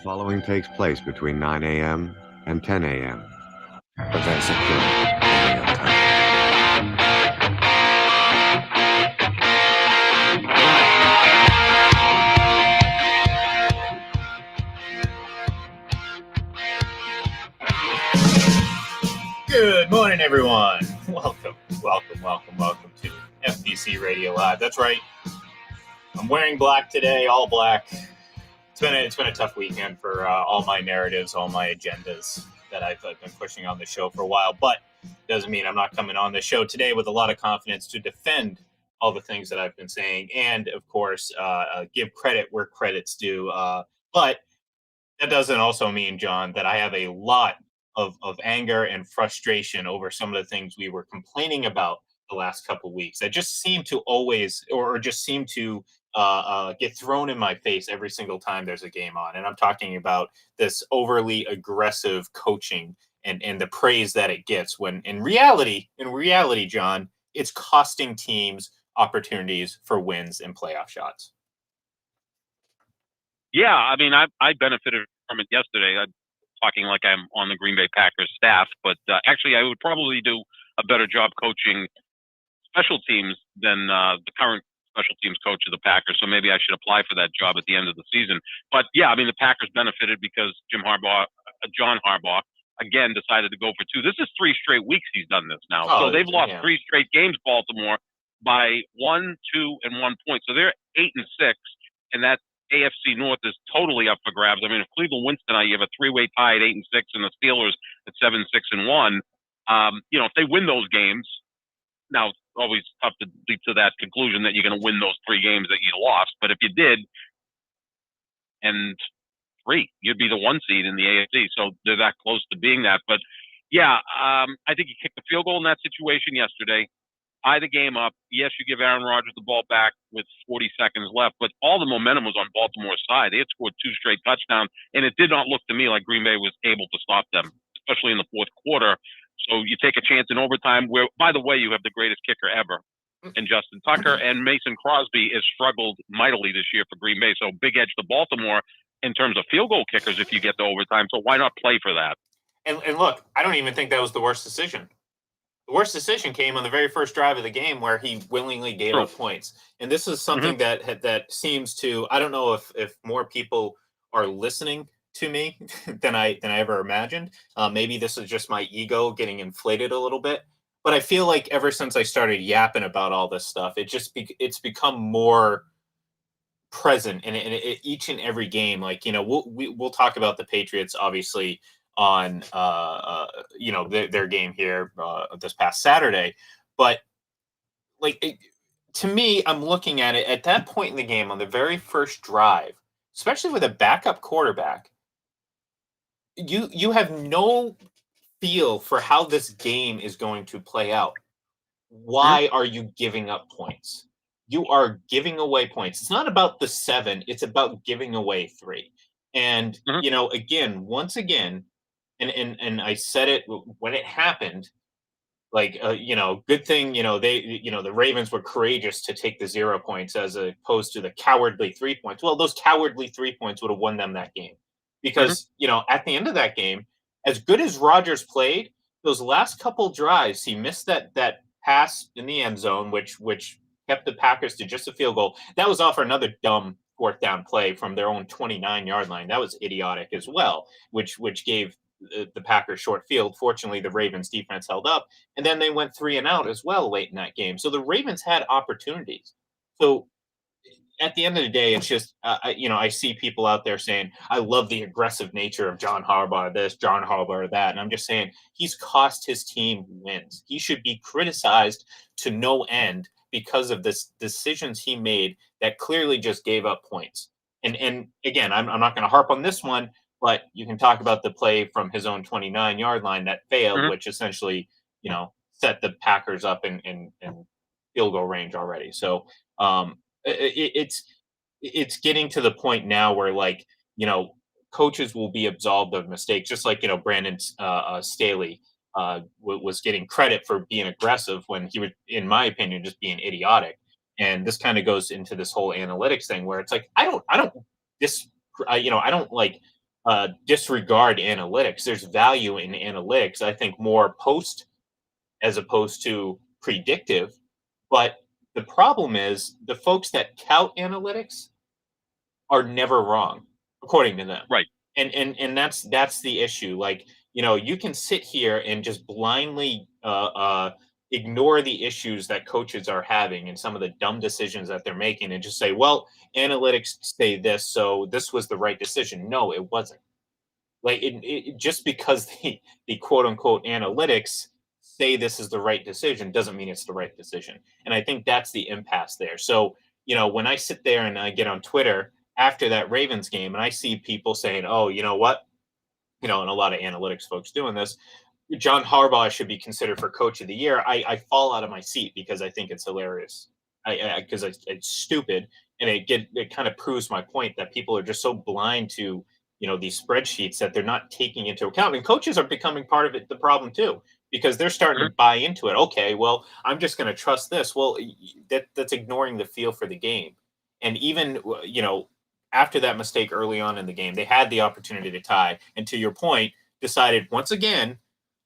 Following takes place between 9 a.m. and 10 a.m. Events occur in real time. Good morning, everyone. Welcome to FPC Radio Live. That's right. I'm wearing black today, all black. It's been a tough weekend for all my narratives, all my agendas that I've been pushing on the show for a while. But doesn't mean I'm not coming on the show today with a lot of confidence to defend all the things that I've been saying, and of course, give credit where credit's due. But that doesn't also mean, John, that I have a lot of anger and frustration over some of the things we were complaining about the last couple of weeks that just seem to always or just seem to get thrown in my face every single time there's a game on. And I'm talking about this overly aggressive coaching and the praise that it gets when in reality, John, it's costing teams opportunities for wins and playoff shots. Yeah, I mean, I benefited from it yesterday. I'm talking like I'm on the Green Bay Packers staff, but actually I would probably do a better job coaching special teams than the current special teams coach of the Packers. So maybe I should apply for that job at the end of the season. But yeah, I mean, the Packers benefited because John Harbaugh, again, decided to go for two. This is 3 straight weeks he's done this now. So they've lost 3 straight games, Baltimore, by 1, 2, and 1 point. So they're 8-6, and that AFC North is totally up for grabs. I mean, if Cleveland wins tonight, you have a 3-way tie at 8-6, and the Steelers at 7-6-1. If they win those games, now it's always tough to leap to that conclusion that you're going to win those 3 games that you lost. But if you did, and 3, you'd be the 1 seed in the AFC. So they're that close to being that. But yeah, I think he kicked the field goal in that situation yesterday. Tie the game up. Yes, you give Aaron Rodgers the ball back with 40 seconds left, but all the momentum was on Baltimore's side. They had scored 2 straight touchdowns, and it did not look to me like Green Bay was able to stop them, especially in the fourth quarter. So you take a chance in overtime where, by the way, you have the greatest kicker ever in Justin Tucker, and Mason Crosby has struggled mightily this year for Green Bay. So big edge to Baltimore in terms of field goal kickers if you get to overtime. So why not play for that? And look, I don't even think that was the worst decision. The worst decision came on the very first drive of the game where he willingly gave up points. And this is something that seems to, I don't know if more people are listening to me than I ever imagined. Maybe this is just my ego getting inflated a little bit. But I feel like ever since I started yapping about all this stuff, it's become more present in each and every game. Like, we'll talk about the Patriots, obviously, on their game here this past Saturday, but to me, I'm looking at it at that point in the game on the very first drive, especially with a backup quarterback. You have no feel for how this game is going to play out. Why are you giving up points? You are giving away points. It's not about the 7; it's about giving away 3. And once again. And I said it when it happened, good thing, the Ravens were courageous to take the 0 points as opposed to the cowardly 3 points. Well, those cowardly 3 points would have won them that game because, at the end of that game, as good as Rodgers played, those last couple drives, he missed that pass in the end zone, which kept the Packers to just a field goal. That was off for another dumb 4th down play from their own 29-yard line. That was idiotic as well, which gave the Packers short field. Fortunately, the Ravens defense held up, and then they went 3 and out as well late in that game. So the Ravens had opportunities. So at the end of the day, it's just, I see people out there saying, I love the aggressive nature of John Harbaugh, this, John Harbaugh, that. And I'm just saying he's cost his team wins. He should be criticized to no end because of this decisions he made that clearly just gave up points. And again, I'm not going to harp on this one, but you can talk about the play from his own 29-yard line that failed, which essentially, set the Packers up in field goal range already. So it's getting to the point now where, coaches will be absolved of mistakes, just like, Brandon Staley was getting credit for being aggressive when he would, in my opinion, just being idiotic. And this kind of goes into this whole analytics thing where it's like, I don't disregard analytics. There's value in analytics. I think more post as opposed to predictive. But the problem is the folks that tout analytics are never wrong, according to them. Right. And that's the issue. Like, you can sit here and just blindly ignore the issues that coaches are having and some of the dumb decisions that they're making and just say, well, analytics say this, so this was the right decision. No, it wasn't. Like just because the quote unquote analytics say this is the right decision doesn't mean it's the right decision. And I think that's the impasse there. So, when I sit there and I get on Twitter after that Ravens game and I see people saying, oh, you know what? And a lot of analytics folks doing this, John Harbaugh should be considered for coach of the year. I fall out of my seat because I think it's hilarious. Because it's stupid, and it kind of proves my point that people are just so blind to these spreadsheets that they're not taking into account, and coaches are becoming part of it, the problem too, because they're starting to buy into it. Okay, well, I'm just going to trust this. Well, that's ignoring the feel for the game, and even after that mistake early on in the game, they had the opportunity to tie, and to your point, decided once again,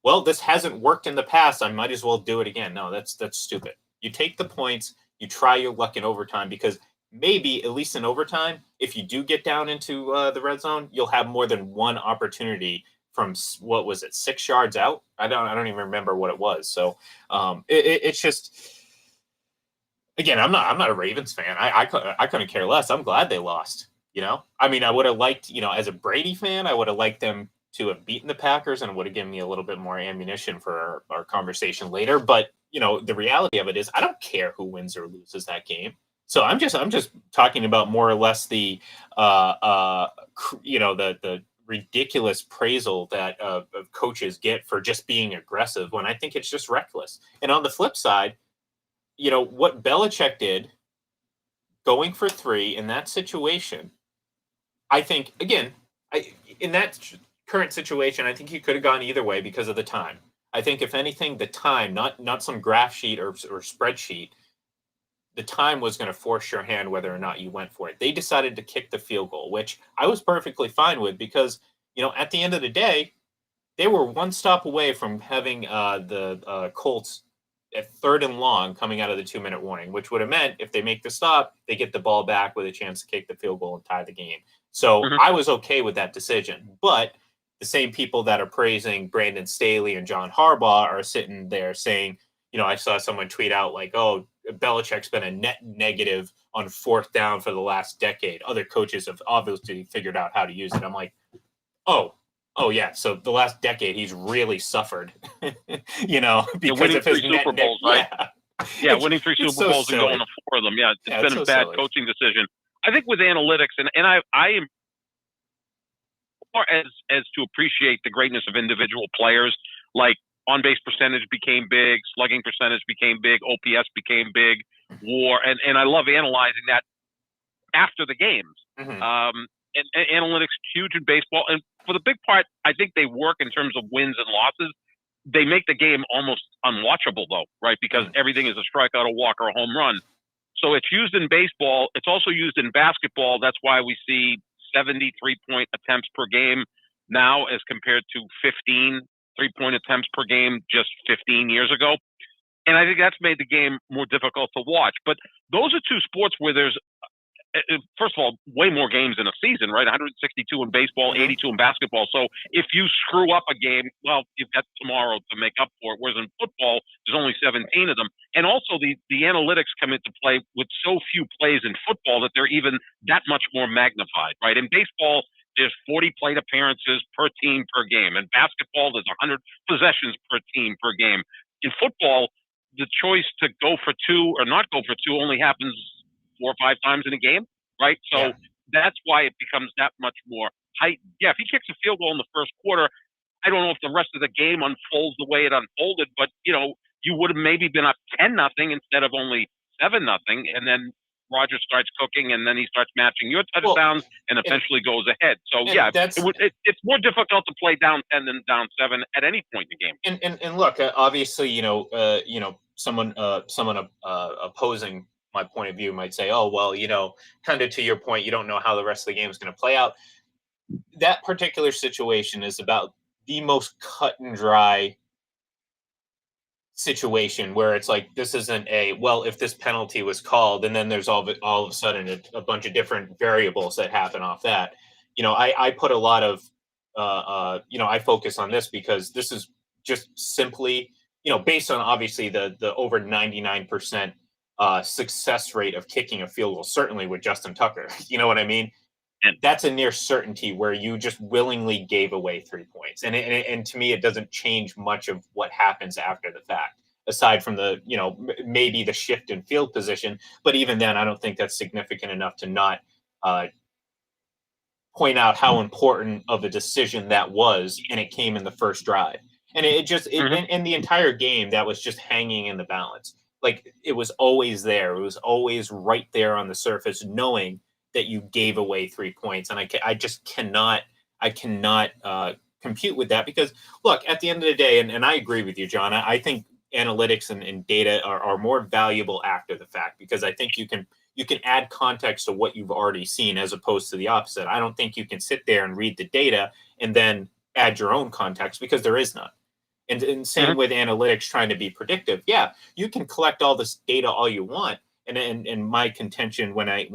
well, this hasn't worked in the past. I might as well do it again. No, that's stupid. You take the points, you try your luck in overtime, because maybe at least in overtime, if you do get down into the red zone, you'll have more than one opportunity from what was it, 6 yards out? I don't even remember what it was. So it's just, again, I'm not a Ravens fan. I couldn't care less. I'm glad they lost. I mean, I would have liked, as a Brady fan, I would have liked them to have beaten the Packers, and it would have given me a little bit more ammunition for our conversation later. But the reality of it is, I don't care who wins or loses that game. So I'm just talking about more or less the the ridiculous praisal that coaches get for just being aggressive, when I think it's just reckless. And on the flip side, what Belichick did, going for 3 in that situation, I think, again, in that current situation, I think he could have gone either way because of the time. I think, if anything, the time, not some graph sheet or spreadsheet, the time was going to force your hand whether or not you went for it. They decided to kick the field goal, which I was perfectly fine with, because, at the end of the day, they were one stop away from having the Colts at 3rd and long coming out of the 2-minute warning, which would have meant if they make the stop, they get the ball back with a chance to kick the field goal and tie the game. So I was okay with that decision. But the same people that are praising Brandon Staley and John Harbaugh are sitting there saying, I saw someone tweet out like, oh, Belichick's been a net negative on 4th down for the last decade. Other coaches have obviously figured out how to use it. I'm like, oh yeah. So the last decade, he's really suffered, because of his Super Bowls, right? Yeah, winning 3 Super Bowls and going to 4 of them. Yeah, it's been a bad coaching decision. I think with analytics, and I am more as to appreciate the greatness of individual players, like on-base percentage became big, slugging percentage became big, OPS became big, WAR, and I love analyzing that after the games. And analytics huge in baseball, and for the big part, I think they work in terms of wins and losses. They make the game almost unwatchable, though, right? Because everything is a strikeout, a walk, or a home run. So it's used in baseball. It's also used in basketball. That's why we see 70 3-point attempts per game now, as compared to 15 3-point attempts per game just 15 years ago. And I think that's made the game more difficult to watch. But those are two sports where there's, first of all, way more games in a season, right? 162 in baseball, 82 in basketball. So if you screw up a game, well, you've got tomorrow to make up for it. Whereas in football, there's only 17 of them. And also the analytics come into play with so few plays in football that they're even that much more magnified, right? In baseball, there's 40 plate appearances per team per game. In basketball, there's 100 possessions per team per game. In football, the choice to go for 2 or not go for 2 only happens 4 or 5 times in a game, right? So that's why it becomes that much more heightened. Yeah, if he kicks a field goal in the first quarter, I don't know if the rest of the game unfolds the way it unfolded, but, you would have maybe been up 10-0 instead of only 7-0, and then Rodgers starts cooking, and then he starts matching your touchdowns, and eventually goes ahead. So yeah, it's more difficult to play down 10 than down 7 at any point in the game. And look, obviously, someone opposing my point of view might say, oh, well, kind of to your point, you don't know how the rest of the game is going to play out. that particular situation is about the most cut and dry situation where it's like this isn't a well if this penalty was called and then there's all of a sudden a bunch of different variables that happen off that. I put a lot of I focus on this because this is just simply based on obviously the over 99% success rate of kicking a field goal, certainly with Justin Tucker. You know what I mean? And That's a near certainty where you just willingly gave away 3 points. And to me, it doesn't change much of what happens after the fact, aside from the, maybe the shift in field position. But even then, I don't think that's significant enough to not uh, point out how important of a decision that was. And it came in the first drive. And in the entire game, that was just hanging in the balance. Like it was always there. It was always right there on the surface, knowing that you gave away 3 points, and I just cannot compute with that because look, at the end of the day, and I agree with you, John. I think analytics and data are more valuable after the fact because I think you can add context to what you've already seen as opposed to the opposite. I don't think you can sit there and read the data and then add your own context because there is none. And same with analytics trying to be predictive. Yeah, you can collect all this data all you want. And my contention when I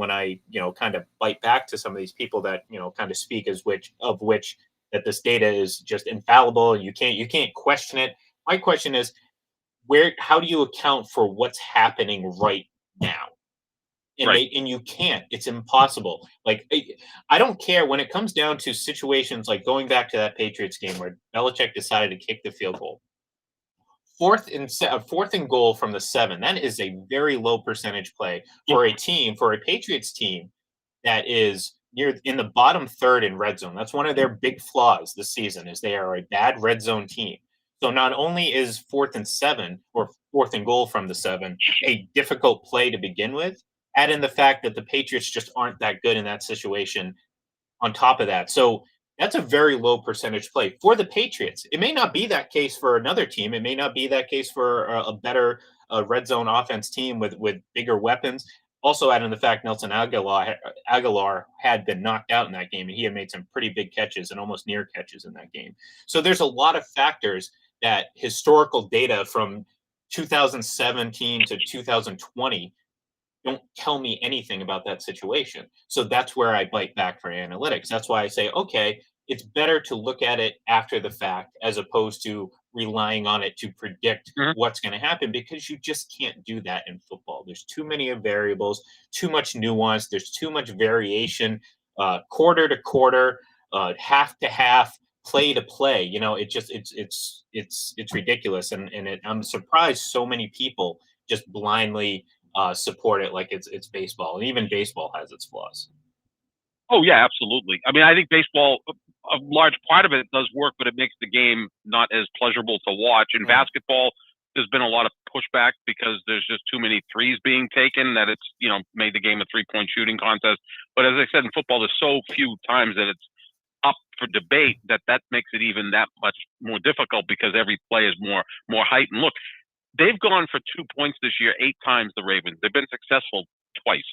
kind of bite back to some of these people that kind of speak as which that this data is just infallible and you can't question it. My question is how do you account for what's happening right now? And you can't. It's impossible. Like I don't care when it comes down to situations like going back to that Patriots game where Belichick decided to kick the field goal. Fourth and goal from the 7. That is a very low percentage play for a Patriots team that is near in the bottom third in red zone. That's one of their big flaws this season is they are a bad red zone team. So not only is 4th and 7 or 4th and goal from the 7 a difficult play to begin with, add in the fact that the Patriots just aren't that good in that situation on top of that. So that's a very low percentage play for the Patriots. It may not be that case for another team. It may not be that case for a better red zone offense team with bigger weapons. Also, adding the fact Nelson Aguilar had been knocked out in that game, and he had made some pretty big catches and almost near catches in that game. So there's a lot of factors that historical data from 2017 to 2020 don't tell me anything about that situation. So that's where I bite back for analytics. That's why I say, okay, it's better to look at it after the fact as opposed to relying on it to predict what's going to happen because you just can't do that in football. There's too many variables, too much nuance, there's too much variation, quarter to quarter, half to half, play to play. It's ridiculous, and I'm surprised so many people just blindly support it like it's baseball, and even baseball has its flaws. Oh yeah, absolutely. I mean, I think baseball, a large part of it does work, but it makes the game not as pleasurable to watch. In basketball, there's been a lot of pushback because there's just too many threes being taken that it's made the game a 3-point shooting contest. But as I said, in football, there's so few times that it's up for debate that makes it even that much more difficult because every play is more height. And look, they've gone for 2 points this year 8 times, the Ravens. They've been successful twice.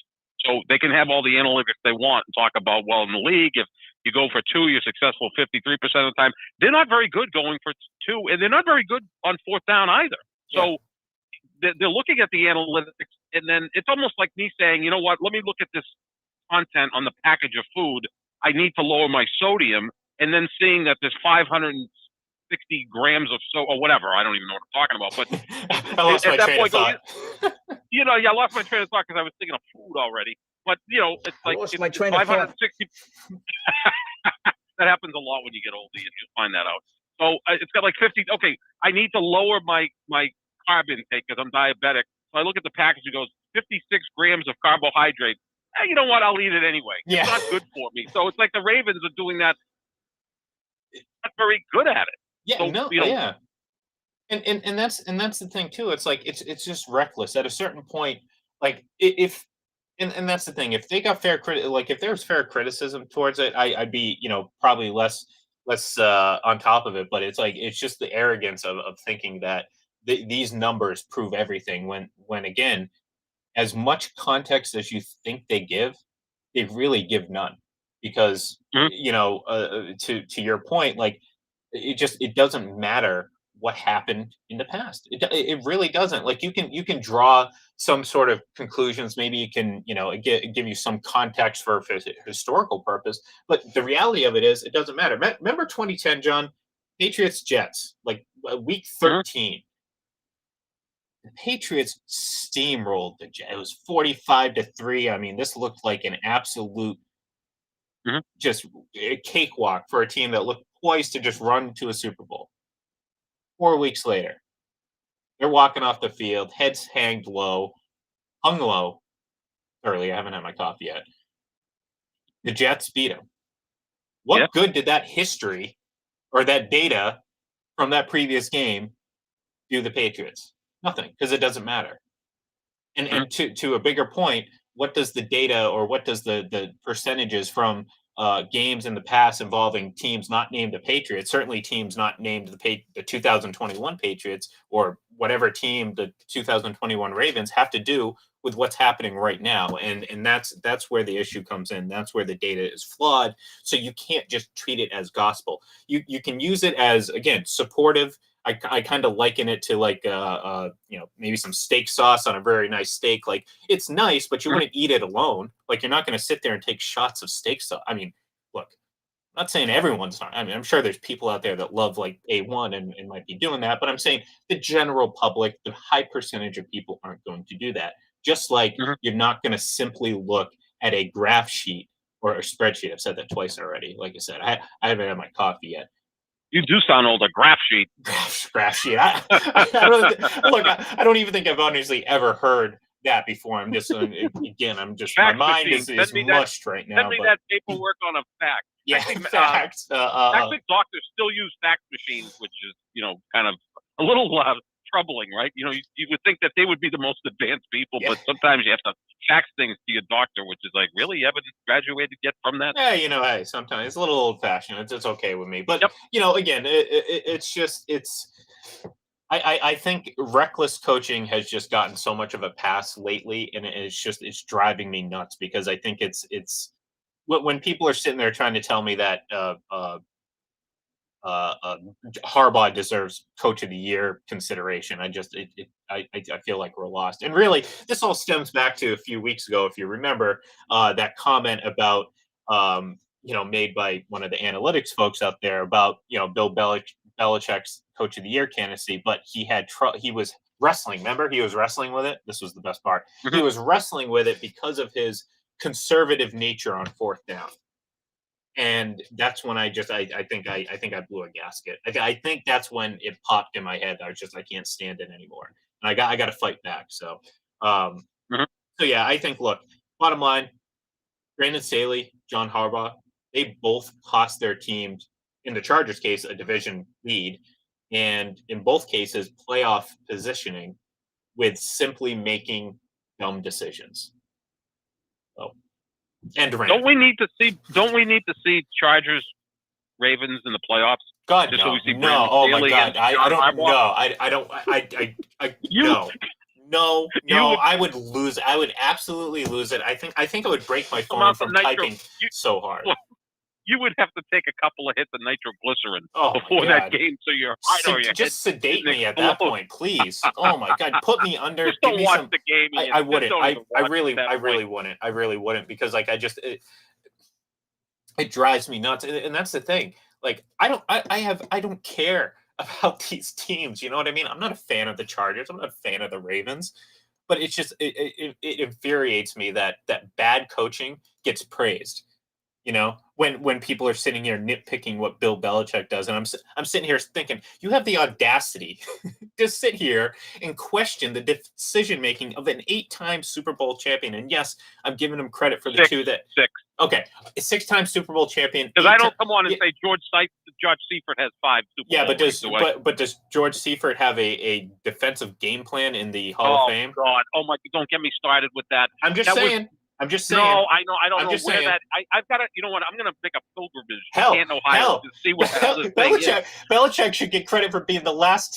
So they can have all the analytics they want and talk about, well, in the league, if you go for 2, you're successful 53% of the time. They're not very good going for 2, and they're not very good on 4th down either. So they're looking at the analytics, and then it's almost like me saying, you know what, let me look at this content on the package of food. I need to lower my sodium, and then seeing that there's 560 grams of or whatever. I don't even know what I'm talking about. But I lost my train of thought. I lost my train of thought because I was thinking of food already. But it's like I lost my train of 560. That happens a lot when you get older. You find that out. So it's got like 50. Okay, I need to lower my carb intake because I'm diabetic. So I look at the package. It goes 56 grams of carbohydrate. Hey, you know what? I'll eat it anyway. Yeah. It's not good for me. So it's like the Ravens are doing that. Not very good at it. Yeah, So, yeah. And that's the thing too. It's like it's just reckless at a certain point. Like if and that's the thing. If they got if there was fair criticism towards it, I'd be probably less on top of it. But it's like it's just the arrogance of thinking that these numbers prove everything when again, as much context as you think they really give none. because Mhm. to your point, like it doesn't matter what happened in the past. It really doesn't. Like you can draw some sort of conclusions. Maybe you can give you some context for historical purpose. But the reality of it is, it doesn't matter. Remember 2010, John, Patriots Jets, like week Mhm. 13. The Patriots steamrolled the Jets. It was 45-3. I mean, this looked like an absolute Mhm. just a cakewalk for a team that looked poised to just run to a Super Bowl. 4 weeks later, they're walking off the field, heads hung low. Early, I haven't had my coffee yet. The Jets beat them. Yeah. What good did that history or that data from that previous game do the Patriots? Nothing, because it doesn't matter. And Mhm. and to a bigger point, what does the data or what does the percentages from games in the past involving teams not named the Patriots, certainly teams not named the 2021 Patriots or whatever team the 2021 Ravens have to do with what's happening right now? And that's where the issue comes in. That's where the data is flawed. So you can't just treat it as gospel. You can use it as, again, supportive. I kind of liken it to like maybe some steak sauce on a very nice steak. Like, it's nice, but you Mhm. wouldn't eat it alone. Like, you're not going to sit there and take shots of steak sauce. I mean, look, I'm not saying everyone's not. I mean, I'm sure there's people out there that love like A1 and might be doing that, but I'm saying the general public, the high percentage of people aren't going to do that. Just like Mhm. you're not going to simply look at a graph sheet or a spreadsheet. I've said that twice already. Like I said, I haven't had my coffee yet. You do sound old. A graph sheet. Graph sheet. I don't even think I've honestly ever heard that before. I'm just again, my Fax mind machine. is mushed right Send now. me But that paperwork on a fax. yeah, Actually, facts. actually, doctors still use fax machines, which is kind of a little troubling, right? You would think that they would be the most advanced people, Yeah. but sometimes you have to fax things to your doctor, which is like, really, you haven't graduated yet from that? Yeah, hey, sometimes it's a little old fashioned. It's okay with me. But Yep. again, it's just I think reckless coaching has just gotten so much of a pass lately, and it's driving me nuts because I think it's when people are sitting there trying to tell me that uh, uh, Harbaugh deserves Coach of the Year consideration. I feel like we're lost. And really, this all stems back to a few weeks ago, if you remember, that comment about made by one of the analytics folks out there about Bill Belichick's Coach of the Year candidacy, but he was wrestling. Remember, he was wrestling with it. This was the best part. He Mhm. was wrestling with it because of his conservative nature on fourth down. And that's when I think I blew a gasket. I think that's when it popped in my head. I can't stand it anymore, and I got to fight back. Um, Mhm. so yeah, I think, look, bottom line, Brandon Staley, John Harbaugh, they both cost their teams, in the Chargers case, a division lead, and in both cases, playoff positioning, with simply making dumb decisions. So, and Durant. Don't we need to see Chargers Ravens in the playoffs? God, Just no, so we see no. Brandon Oh my Staley God, against I John don't Harbaugh? know. I don't. You- No, no, You no. would- I would lose. I would absolutely lose it. I think I would break my phone amount of from nitro- typing you- so hard. Look, you would have to take a couple of hits of nitroglycerin Oh my before that God. game, so your heart or your head Just sedate didn't me at that explode. point, please. Oh my God, put me under. Just Give don't me watch some. the game. And I just wouldn't. don't even watch it at that point. Wouldn't. I really wouldn't, because like it drives me nuts. And that's the thing. Like, I don't care about these teams. You know what I mean? I'm not a fan of the Chargers. I'm not a fan of the Ravens. But it's just it infuriates me that bad coaching gets praised. When people are sitting here nitpicking what Bill Belichick does, and I'm sitting here thinking, you have the audacity to sit here and question the decision making of an 8-time Super Bowl champion. And yes, I'm giving him credit for the Six. two that. Six. Okay, a 6-time Super Bowl champion. Because I don't come on and yeah. say Judge Seifert has 5 Super Yeah, Bowl but rings. does George Seifert have a defensive game plan in the Hall of Fame? God! Oh my! Don't get me started with that. I'm just saying. I'm just saying. No, I know. I don't I'm know just where saying. that. I've got to. You know what? I'm going to make a pilgrimage Hell, to Canton, Ohio, to see what the hell this thing is. Belichick should get credit for being the last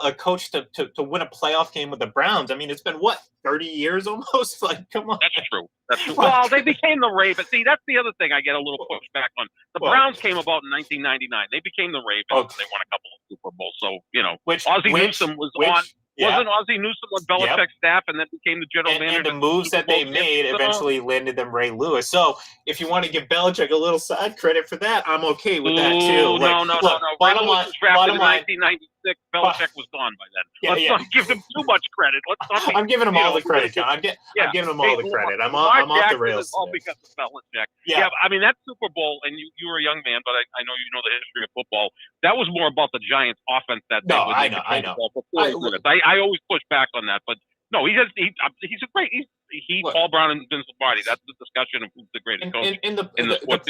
a coach to win a playoff game with the Browns. I mean, it's been what, 30 years almost? Like, come on. That's true. That's true. Well, they became the Ravens. See, that's the other thing I get a little pushback on. The Browns came about in 1999. They became the Ravens. Okay. They won a couple of Super Bowls. So, Newsome was on. Yeah. Wasn't Ozzie Newsome on Belichick's staff and then became the general manager? And the moves that they made eventually landed them Ray Lewis. So if you want to give Belichick a little side credit for that, I'm okay with that too. No. Bottom line, drafted in 1996. Belichick was gone by then. Let's not give him too much credit. I'm giving him all the credit, John. I'm giving him all the credit. I'm off the rails. All because of Belichick. Yeah, I mean, that Super Bowl, and you were a young man, but I know you know the history of football. That was more about the Giants' offense that day. No, I know. I always push back on that, but no, he's a great. Paul Brown and Vince Lombardi. That's the discussion of who's the greatest coach in the sport.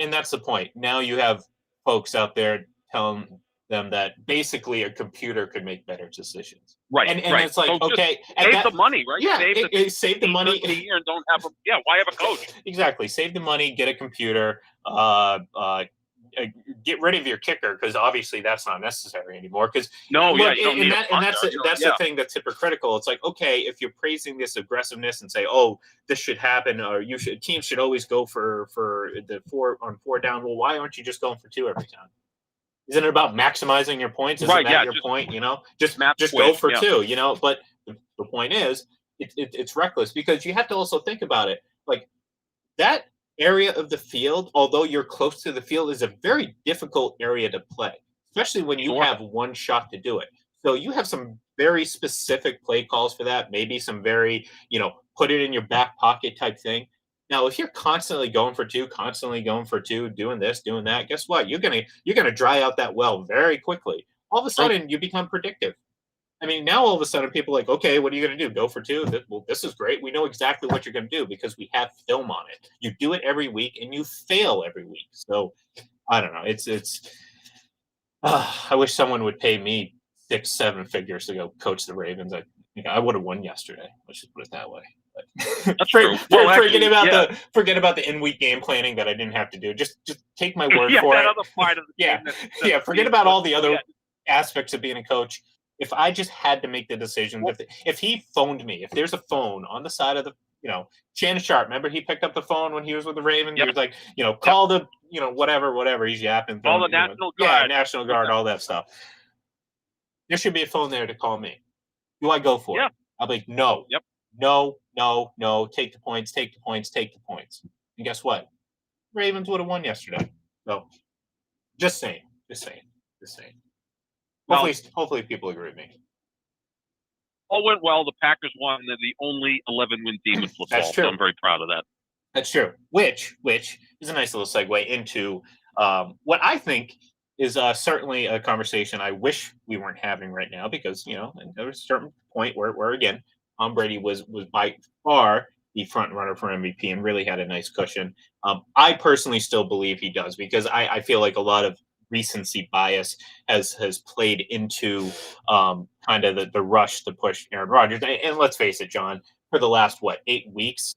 And that's the point. Now you have folks out there telling them that basically a computer could make better decisions. Right. And right. it's like, so okay, save the money, right? Yeah, save the money a year and don't have a why have a coach? Exactly. Save the money, get a computer, get rid of your kicker, because obviously that's not necessary anymore. Because that's the thing that's hypocritical. It's like, okay, if you're praising this aggressiveness and say, oh, this should happen, or teams should always go for the 4 down. Well, why aren't you just going for 2 every time? Isn't it about maximizing your points? Isn't that your point? Just go for 2. But the point is, it's reckless, because you have to also think about it. Like, that area of the field, although you're close to the field, is a very difficult area to play, especially when you have one shot to do it. So you have some very specific play calls for that. Maybe some very, put it in your back pocket type thing. Now, if you're constantly going for 2, doing this, doing that, guess what? You're gonna dry out that well very quickly. All of a sudden, you become predictive. I mean, now all of a sudden, people are like, okay, what are you going to do? Go for 2? Well, this is great. We know exactly what you're going to do because we have film on it. You do it every week, and you fail every week. So, I don't know. It's. I wish someone would pay me 6-7 figures to go coach the Ravens. I would have won yesterday. Let's just put it that way. That's true. Forget about the in-week game planning that I didn't have to do. Just take my word for that it. Other part of the Forget about all the other aspects of being a coach. If I just had to make the decision, if he phoned me, if there's a phone on the side of the, Shannon Sharp, remember he picked up the phone when he was with the Ravens? He was like, call the, whatever he's yapping. Call the National Guard. Yeah, National Guard, all that stuff. There should be a phone there to call me. Do I go for it? I'll be like, no. Yep. No. Take the points. And guess what? Ravens would have won yesterday. So, just saying. Hopefully people agree with me. All went well. The Packers won, and they're the only 11-win team in football. That's true. So I'm very proud of that. That's true. Which is a nice little segue into what I think is certainly a conversation I wish we weren't having right now, because there was a certain point where again, Tom Brady was by far the front runner for MVP and really had a nice cushion. I personally still believe he does, because I feel like a lot of recency bias has played into kind of the rush to push Aaron Rodgers. And let's face it, John, for the last 8 weeks,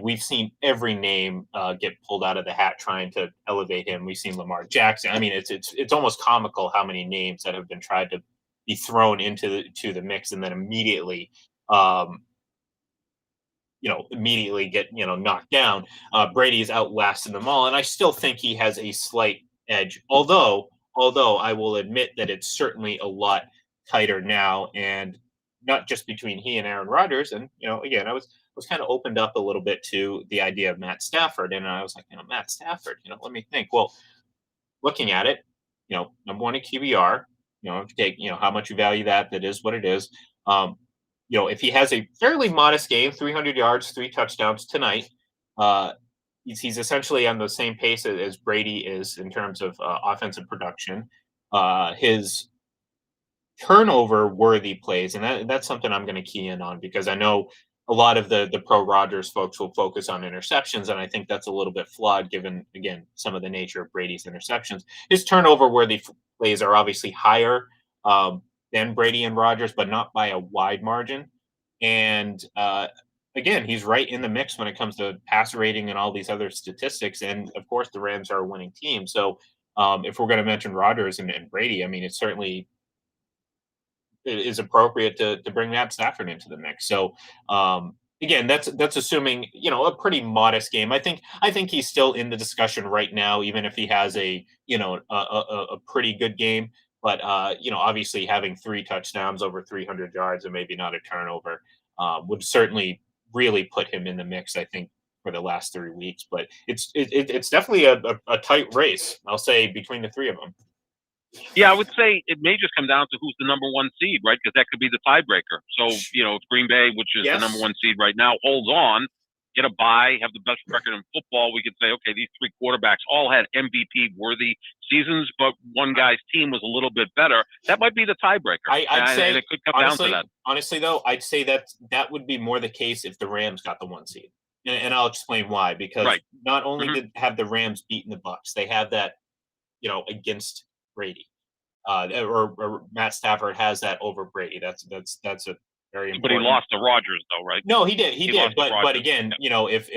we've seen every name get pulled out of the hat trying to elevate him. We've seen Lamar Jackson. I mean, it's almost comical how many names that have been tried to be thrown into the mix and then immediately get knocked down. Brady has outlasted them all, and I still think he has a slight edge. Although I will admit that it's certainly a lot tighter now, and not just between he and Aaron Rodgers. And again, I was kind of opened up a little bit to the idea of Matt Stafford, and I was like, Matt Stafford. Let me think. Well, looking at it, number 1 in QBR. Take how much you value that is what it is. If he has a fairly modest game, 300 yards, 3 touchdowns tonight, he's essentially on the same pace as Brady is in terms of offensive production. His turnover-worthy plays, and that's something I'm going to key in on, because I know a lot of the pro Rodgers folks will focus on interceptions, and I think that's a little bit flawed given, again, some of the nature of Brady's interceptions. His turnover-worthy plays are obviously higher than Brady and Rodgers, but not by a wide margin. And again, he's right in the mix when it comes to passer rating and all these other statistics. And of course, the Rams are a winning team. So if we're going to mention Rodgers and Brady, I mean, it's certainly is appropriate to bring Matt Stafford into the mix. So again, that's assuming a pretty modest game. I think he's still in the discussion right now, even if he has a pretty good game. But obviously having 3 touchdowns over 300 yards and maybe not a turnover would certainly really put him in the mix. I think for the last 3 weeks, but it's definitely a tight race. I'll say between the three of them. Yeah, I would say it may just come down to who's the number 1 seed, right? Because that could be the tiebreaker. So, if Green Bay, which is the number 1 seed right now, holds on, get a bye, have the best record in football, we could say, okay, these 3 quarterbacks all had MVP-worthy seasons, but one guy's team was a little bit better. That might be the tiebreaker. I'd say, and it could come down to that. Honestly, though, I'd say that would be more the case if the Rams got the 1 seed. And I'll explain why. Because not only did have the Rams beaten the Bucs, they have that, against Brady. Or Matt Stafford has that over Brady. That's a very important. But he lost to Rodgers, though, right? No, he did. He did. But again, if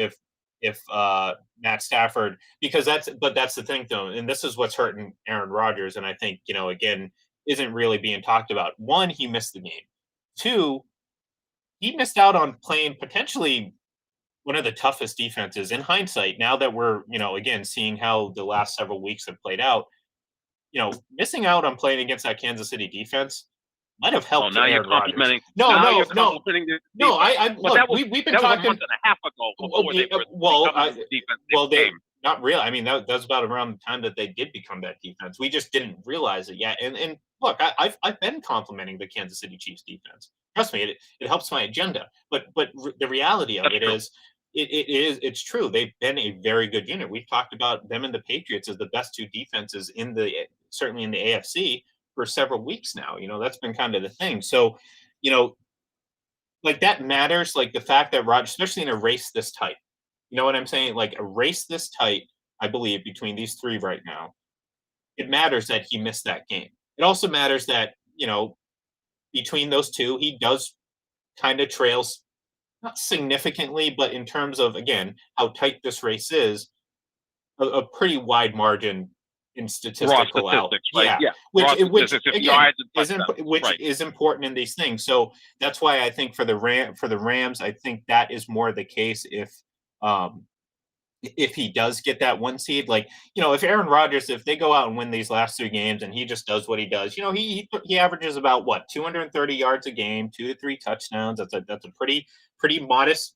Matt Stafford, because that's the thing though, and this is what's hurting Aaron Rodgers, and I think again isn't really being talked about. 1, he missed the game. 2, he missed out on playing potentially one of the toughest defenses in hindsight. Now that we're again seeing how the last several weeks have played out. Missing out on playing against that Kansas City defense might have helped. Now you're complimenting. No. Look, we've been that talking was a month and a half ago. Not really. I mean, that was about around the time that they did become that defense. We just didn't realize it yet. And look, I've been complimenting the Kansas City Chiefs defense. Trust me, it helps my agenda. But the reality of it is. It's true. They've been a very good unit. We've talked about them and the Patriots as the best 2 defenses certainly in the AFC for several weeks now. That's been kind of the thing. So, like that matters. Like the fact that Rodgers, especially in a race this tight, you know what I'm saying? Like a race this tight, I believe between these 3 right now, it matters that he missed that game. It also matters that between those 2, he does kind of trails. Not significantly, but in terms of, again, how tight this race is, a pretty wide margin in statistical out. Right? Yeah. Which again, is important in these things. So that's why I think for the Rams, I think that is more the case if he does get that 1 seed. Like, if Aaron Rodgers, if they go out and win these last 3 games and he just does what he does, he averages about 230 yards a game, 2 to 3 touchdowns. That's a pretty modest,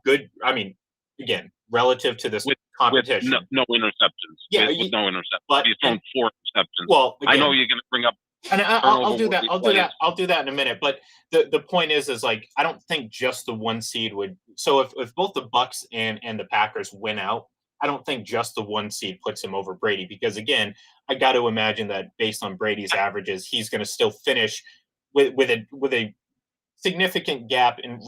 good. I mean, again, relative to this competition, with no interceptions. Yeah, with no interceptions. But he's thrown 4 interceptions. Well, again, I know you're going to bring up. And I'll do that. I'll do that in a minute. But the point is like I don't think just the 1 seed would. So if both the Bucs and the Packers win out, I don't think just the 1 seed puts him over Brady, because again, I got to imagine that based on Brady's averages, he's going to still finish with a significant gap in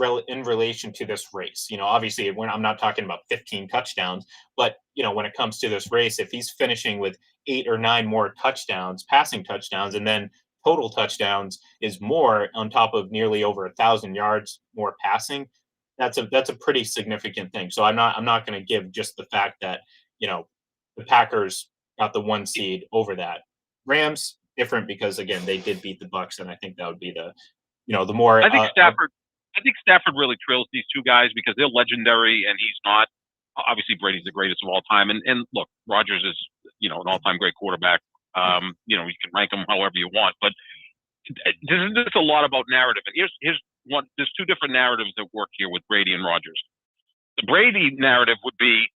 relation to this race. Obviously, when I'm not talking about 15 touchdowns, but when it comes to this race, if he's finishing with 8 or 9 more touchdowns, passing touchdowns, and then total touchdowns is more on top of nearly over 1,000 yards more passing, that's a pretty significant thing. So I'm not going to give just the fact that the Packers got the 1 seed over that. Rams different because again they did beat the Bucs, and I think that would be the more. I think Stafford really trills these 2 guys because they're legendary and he's not. Obviously, Brady's the greatest of all time, and look, Rodgers is an all-time great quarterback. You can rank him however you want, but there's a lot about narrative. And here's one. There's 2 different narratives that work here with Brady and Rodgers. The Brady narrative would be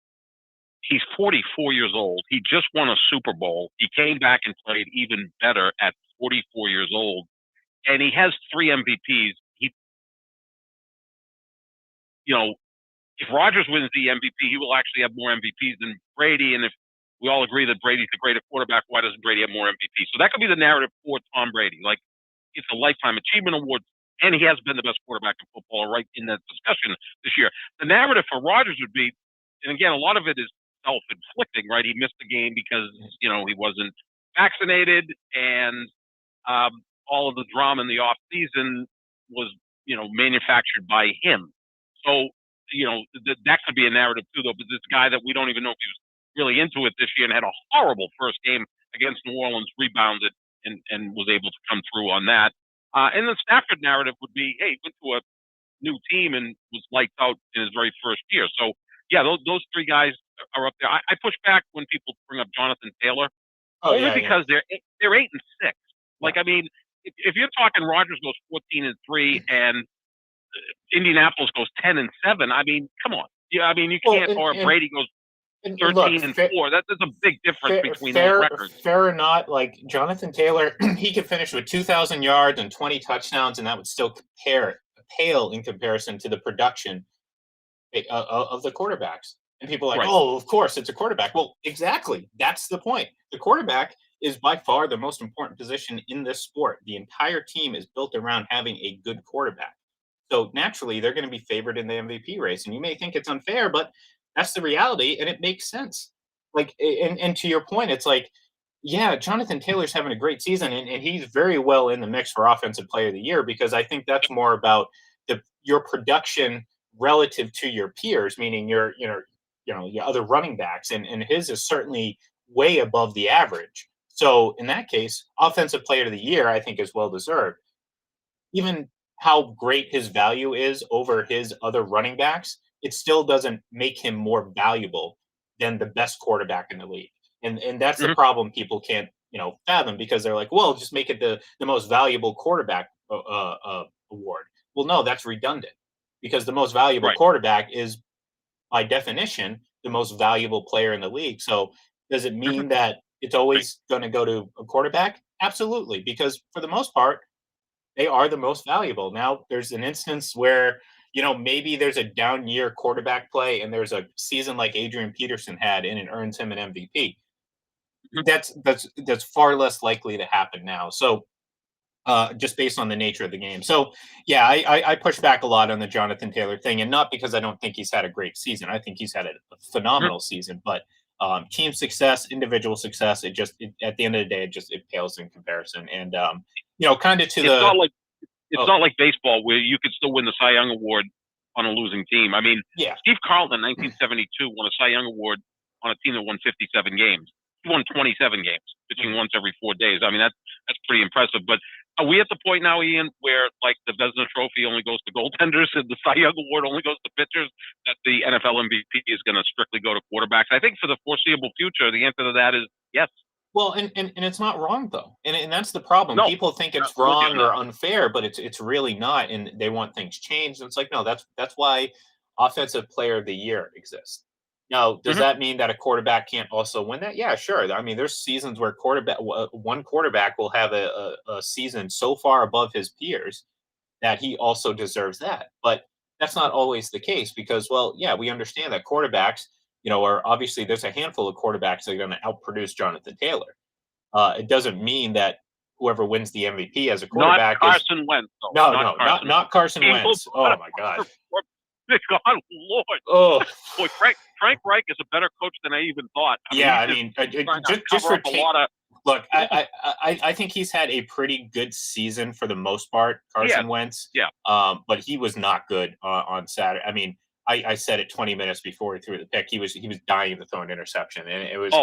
he's 44 years old. He just won a Super Bowl. He came back and played even better at 44 years old. And he has 3 MVPs. If Rodgers wins the MVP, he will actually have more MVPs than Brady. And if we all agree that Brady's the greatest quarterback, why doesn't Brady have more MVPs? So that could be the narrative for Tom Brady. Like, it's a lifetime achievement award, and he has been the best quarterback in football, right in that discussion this year. The narrative for Rodgers would be, and again, a lot of it is self-inflicting, right? He missed the game because, he wasn't vaccinated, and all of the drama in the off season was, manufactured by him. So, that could be a narrative too, though. But this guy that we don't even know if he was really into it this year and had a horrible first game against New Orleans, rebounded and was able to come through on that. And the Stafford narrative would be, hey, he went to a new team and was lights out in his very first year. So yeah, those three guys are up there. I push back when people bring up Jonathan Taylor, Oh only yeah, yeah. because they're 8-6. Like I mean, if you're talking Rodgers goes 14-3 and Indianapolis goes 10-7, I mean, come on. Yeah, I mean you Well, can't. Or Brady goes and 13-4. There's a big difference between those records. Fair or not, like Jonathan Taylor, he could finish with 2,000 yards and 20 touchdowns, and that would still pale in comparison to the production of the quarterbacks. And people are like, Right. oh, of course, it's a quarterback. Well, exactly. That's the point. The quarterback is by far the most important position in this sport. The entire team is built around having a good quarterback. So naturally, they're going to be favored in the MVP race. And you may think it's unfair, but that's the reality, and it makes sense. Like, and to your point, it's like, yeah, Jonathan Taylor's having a great season, and he's very well in the mix for Offensive Player of the Year, because I think that's more about your production relative to your peers, meaning your your other running backs, and his is certainly way above the average. So in that case, Offensive Player of the Year, I think, is well deserved. Even how great his value is over his other running backs, it still doesn't make him more valuable than the best quarterback in the league. And that's the problem people can't fathom, because they're like, well, just make it the most valuable quarterback award. Well, no, that's redundant, because the most valuable quarterback is by definition the most valuable player in the league. So does it mean that it's always going to go to a quarterback? Absolutely, because for the most part, they are the most valuable. Now, there's an instance where, maybe there's a down year quarterback play and there's a season like Adrian Peterson had and it earns him an MVP. That's far less likely to happen now. So just based on the nature of the game. So yeah, I push back a lot on the Jonathan Taylor thing, and not because I don't think he's had a great season. I think he's had a phenomenal season, but team success, individual success, at the end of the day, it pales in comparison. And kind of to it's not like baseball where you could still win the Cy Young Award on a losing team. I mean, Steve Carlton, 1972, won a Cy Young Award on a team that won 57 games. He won 27 games, pitching once every 4 days. I mean, that's pretty impressive. But are we at the point now, Ian, where like the Vezina Trophy only goes to goaltenders and the Cy Young Award only goes to pitchers, that the NFL MVP is going to strictly go to quarterbacks? I think for the foreseeable future, the answer to that is yes. Well, and it's not wrong, though. And that's the problem. No, people think it's wrong or unfair, but it's really not. And they want things changed. And it's like, no, that's why Offensive Player of the Year exists. Now, does that mean that a quarterback can't also win that? Yeah, sure. I mean, there's seasons where one quarterback will have a season so far above his peers that he also deserves that. But that's not always the case, because, well, yeah, we understand that quarterbacks, are obviously, there's a handful of quarterbacks that are going to outproduce Jonathan Taylor. It doesn't mean that whoever wins the MVP as a quarterback not Carson Wentz. Not Carson Wentz. Oh my God. God, Lord. Oh, boy, Frank Reich is a better coach than I even thought. Just for look, I think he's had a pretty good season for the most part, Carson Wentz. Yeah. But he was not good on Saturday. I mean, I said it 20 minutes before he threw the pick. He was dying to throw an interception, and it was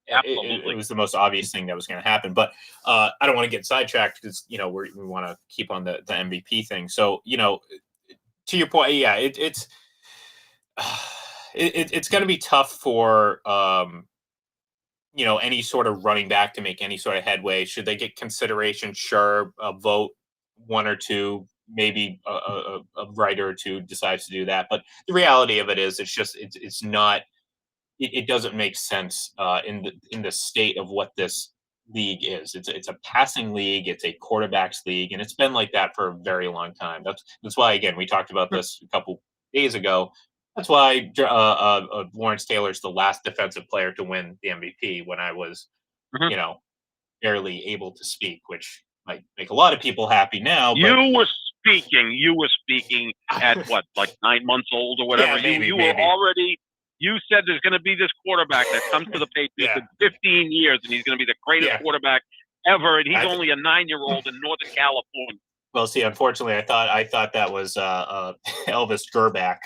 it was the most obvious thing that was going to happen. But I don't want to get sidetracked, because we want to keep on the MVP thing. So to your point, yeah, it's going to be tough for any sort of running back to make any sort of headway. Should they get consideration? Sure, a vote, one or two, maybe a writer or two decides to do that. But the reality of it is, it's not. It doesn't make sense in the state of what this league is. It's a passing league. It's a quarterbacks league, and it's been like that for a very long time. That's why, again, we talked about this a couple days ago. That's why Lawrence Taylor's the last defensive player to win the MVP when I was, barely able to speak, which might make a lot of people happy now. But you were speaking at what, like 9 months old or whatever. Yeah, maybe. Were already. You said there's going to be this quarterback that comes to the Patriots in 15 years, and he's going to be the greatest quarterback ever, and he's only a 9-year-old in Northern California. Well, see, unfortunately, I thought that was Elvis Gerback.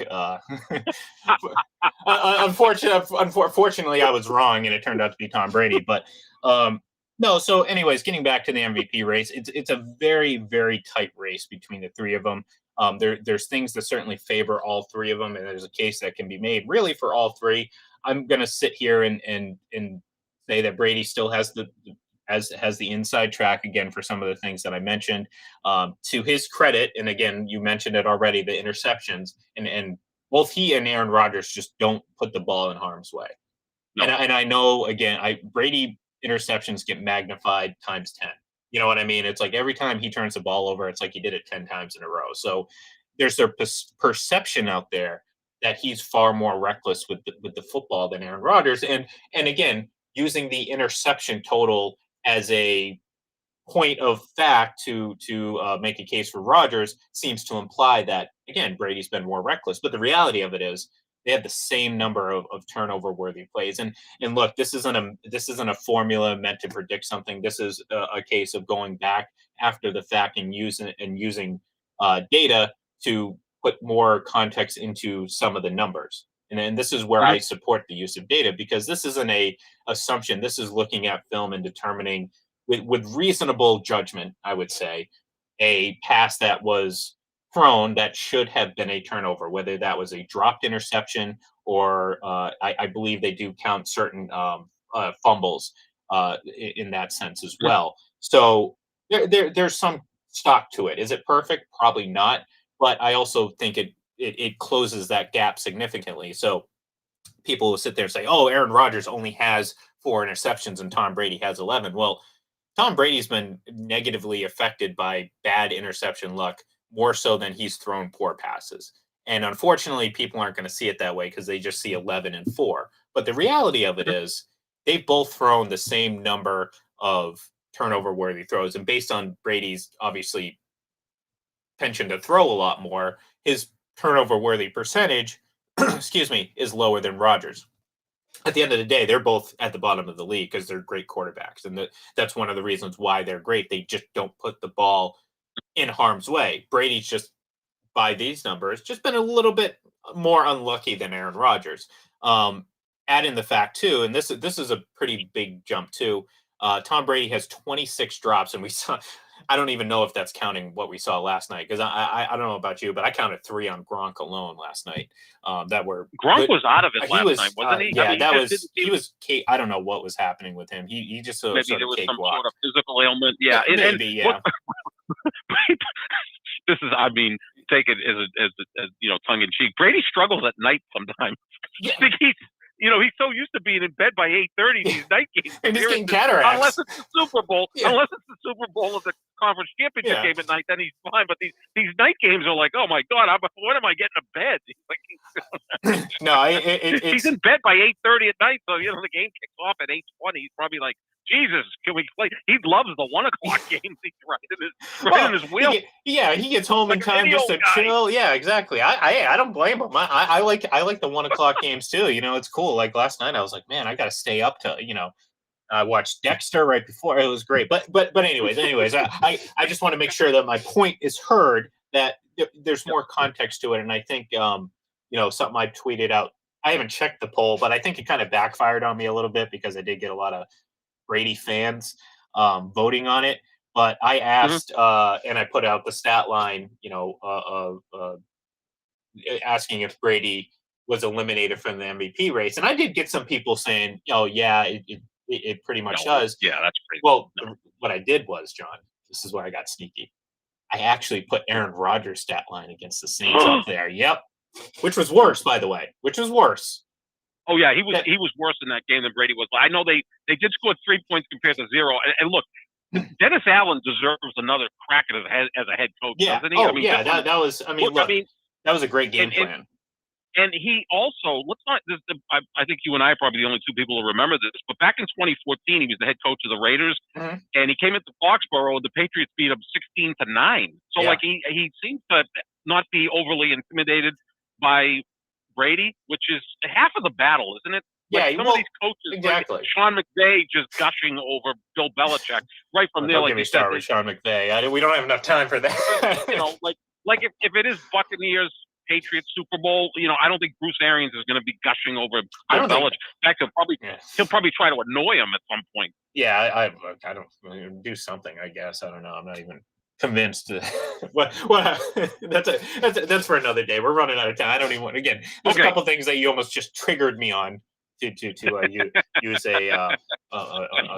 Unfortunately, I was wrong, and it turned out to be Tom Brady. But no, No, so anyways, getting back to the MVP race, it's a very, very tight race between the three of them. There's things that certainly favor all three of them, and there's a case that can be made really for all three. I'm gonna sit here and say that Brady still has has the inside track again for some of the things that I mentioned. To his credit, and again, you mentioned it already, the interceptions, and both he and Aaron Rodgers just don't put the ball in harm's way. No. And I know again, Brady interceptions get magnified times 10. You know what I mean? It's like every time he turns the ball over, it's like he did it 10 times in a row. So there's a perception out there that he's far more reckless with the football than Aaron Rodgers. And again, using the interception total as a point of fact to make a case for Rodgers seems to imply that again Brady's been more reckless. But the reality of it is they have the same number of turnover worthy plays. And look, this isn't a formula meant to predict something. This is a case of going back after the fact and using data to put more context into some of the numbers. And this is where I support the use of data because this isn't a assumption. This is looking at film and determining with reasonable judgment, I would say, a pass that was thrown that should have been a turnover, whether that was a dropped interception or I believe they do count certain fumbles in that sense as well. So there's some stock to it. Is it perfect? Probably not. But I also think it closes that gap significantly. So people will sit there and say, "Oh, Aaron Rodgers only has 4 interceptions and Tom Brady has 11." Well, Tom Brady's been negatively affected by bad interception luck more so than he's thrown poor passes. And unfortunately, people aren't going to see it that way because they just see 11 and 4. But the reality of it is they've both thrown the same number of turnover worthy throws. And based on Brady's obviously penchant to throw a lot more, his turnover worthy percentage, excuse me, is lower than Rodgers. At the end of the day, they're both at the bottom of the league because they're great quarterbacks. And that's one of the reasons why they're great. They just don't put the ball in harm's way. Brady's just, by these numbers, just been a little bit more unlucky than Aaron Rodgers. Add in the fact, too, and this is a pretty big jump, too. Tom Brady has 26 drops, and we saw – I don't even know if that's counting what we saw last night because I don't know about you, but I counted 3 on Gronk alone last night. That were Gronk was out of it last night, wasn't he? Yeah, I mean, that was he was. I don't know what was happening with him. He just maybe sort there of was some cakewalked. sort of physical ailment. Yeah, maybe. Yeah. This is, I mean, take it as tongue in cheek. Brady struggles at night sometimes. Yeah. I think he's so used to being in bed by 8:30 these night games. And he's getting cataracts. Unless it's the Super Bowl. Yeah. Unless it's the Super Bowl of the conference championship game at night, then he's fine. But these night games are like, oh my God, when am I getting to bed? No, he's in bed by 8:30 at night, so the game kicks off at 8:20. He's probably like, Jesus, can we play? He loves the 1 o'clock games. He's right in his wheel. He gets home in time just to chill. Yeah, exactly. I don't blame him. I like the 1 o'clock games too. It's cool. Like last night, I was like, man, I got to stay up to I watched Dexter right before. It was great. But anyways, I just want to make sure that my point is heard. That there's more context to it, and I think something I tweeted out. I haven't checked the poll, but I think it kind of backfired on me a little bit because I did get a lot of Brady fans voting on it. But I asked and I put out the stat line, asking if Brady was eliminated from the MVP race. And I did get some people saying, oh, yeah, it pretty much does. Yeah, that's crazy. Well, what I did was, John, this is where I got sneaky. I actually put Aaron Rodgers' stat line against the Saints up there. Yep. Which was worse, by the way. Which was worse. Oh yeah, he was worse in that game than Brady was. I know they did score 3 points compared to 0. And look, Dennis Allen deserves another crack at it as a head coach, doesn't he? Oh, that was. I mean, that was a great game plan. And he also, I think you and I are probably the only 2 people who remember this, but back in 2014, he was the head coach of the Raiders, and he came into Foxborough, and the Patriots beat him 16-9. So he seems to not be overly intimidated by Brady, which is half of the battle, isn't it? Like some of these coaches, exactly. Like Sean McVay just gushing over Bill Belichick right from there. Don't get me started with Sean McVay. We don't have enough time for that. like if it is Buccaneers Patriots Super Bowl, I don't think Bruce Arians is going to be gushing over I Bill don't think. Belichick. In fact, he'll probably try to annoy him at some point. Yeah, I don't do something. I guess I don't know. I'm not even convinced. What that's for another day. We're running out of time. I don't even want. Again, there's a Okay. couple things that you almost just triggered me on to use a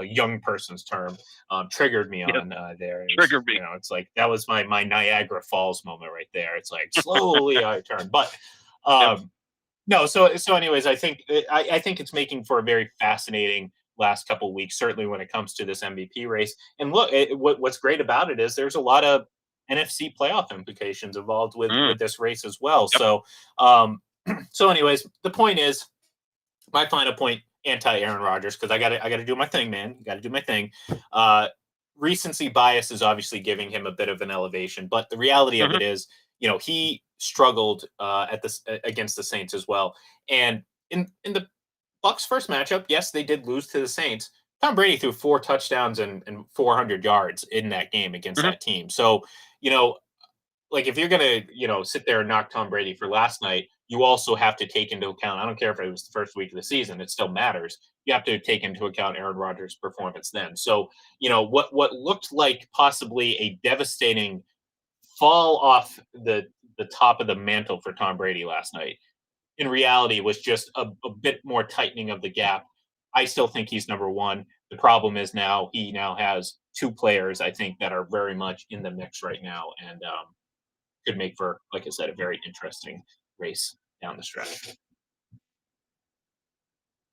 young person's term. Triggered me Yes. on there. Triggered me. It's like that was my Niagara Falls moment right there. It's like slowly I turn, but no. So anyways, I think it's making for a very fascinating last couple of weeks, certainly when it comes to this MVP race. And look, what's great about it is there's a lot of NFC playoff implications involved with this race as well. Yep. So anyways, the point is, my final point, anti Aaron Rodgers, because I got to do my thing, man. Got to do my thing. Recency bias is obviously giving him a bit of an elevation, but the reality of it is, he struggled against the Saints as well. And in the Bucs' first matchup, yes, they did lose to the Saints. Tom Brady threw 4 touchdowns and 400 yards in that game against that team. So, like if you're gonna, sit there and knock Tom Brady for last night, you also have to take into account. I don't care if it was the first week of the season; it still matters. You have to take into account Aaron Rodgers' performance then. So, what looked like possibly a devastating fall off the top of the mantle for Tom Brady last night, in reality was just a bit more tightening of the gap. I still think he's number one. The problem is now he has 2 players, I think, that are very much in the mix right now, and could make for, like I said, a very interesting race down the stretch.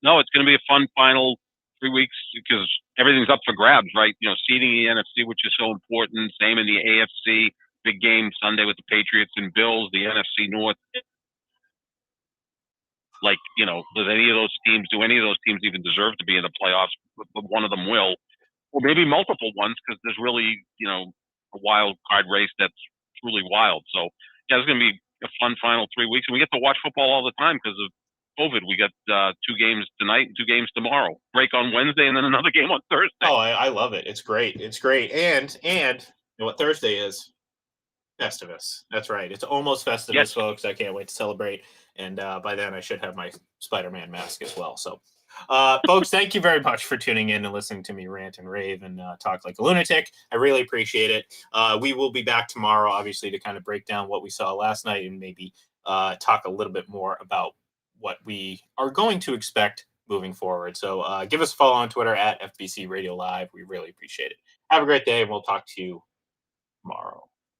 No, it's going to be a fun final 3 weeks because everything's up for grabs, right? Seeding the NFC, which is so important. Same in the AFC. Big game Sunday with the Patriots and Bills. The NFC North. Like, do any of those teams even deserve to be in the playoffs? One of them will, or maybe multiple ones, because there's really, a wild card race that's truly wild. So, yeah, it's going to be a fun final 3 weeks, and we get to watch football all the time because of COVID. We got 2 games tonight and 2 games tomorrow. Break on Wednesday, and then another game on Thursday. Oh, I love it. It's great. It's great. And you know what Thursday is? Festivus. That's right. It's almost Festivus, Yes. folks. I can't wait to celebrate. And by then I should have my Spider-Man mask as well. So, folks, thank you very much for tuning in and listening to me rant and rave and talk like a lunatic. I really appreciate it. We will be back tomorrow, obviously, to kind of break down what we saw last night and maybe talk a little bit more about what we are going to expect moving forward. So give us a follow on Twitter at FBC Radio Live. We really appreciate it. Have a great day, and we'll talk to you tomorrow.